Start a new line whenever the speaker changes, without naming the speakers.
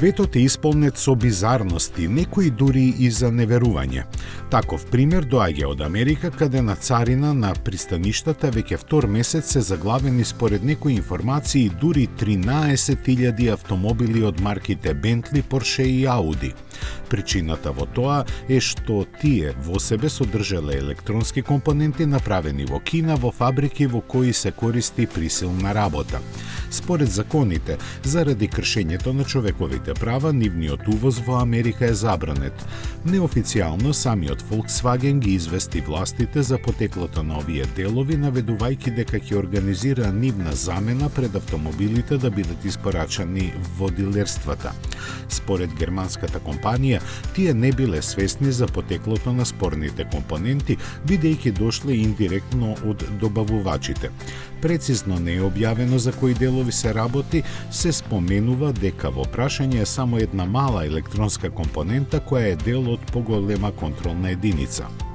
Светот е исполнет со бизарности, некои дури и за неверување. Таков пример доаѓа од Америка, каде на царина на пристаништата веќе втор месец се заглавени според некои информации дури 13.000 автомобили од марките Бентли, Порше и Ауди. Причината во тоа е што тие во себе содржале електронски компоненти направени во Кина во фабрики во кои се користи присилна работа. Според законите, заради кршењето на човековите права, нивниот увоз во Америка е забранет. Неофицијално самиот Volkswagen ги извести властите за потеклото на овие делови, наведувајќи дека ќе организира нивна замена пред автомобилите да бидат испорачани во дилерствата. Според германската компанија, тие не биле свесни за потеклото на спорните компоненти, бидејќи дошле индиректно од добавувачите. Прецизно не е објавено за кои делови се работи, се споменува дека во прашање е само една мала електронска компонента која е дел од поголема контролна единица.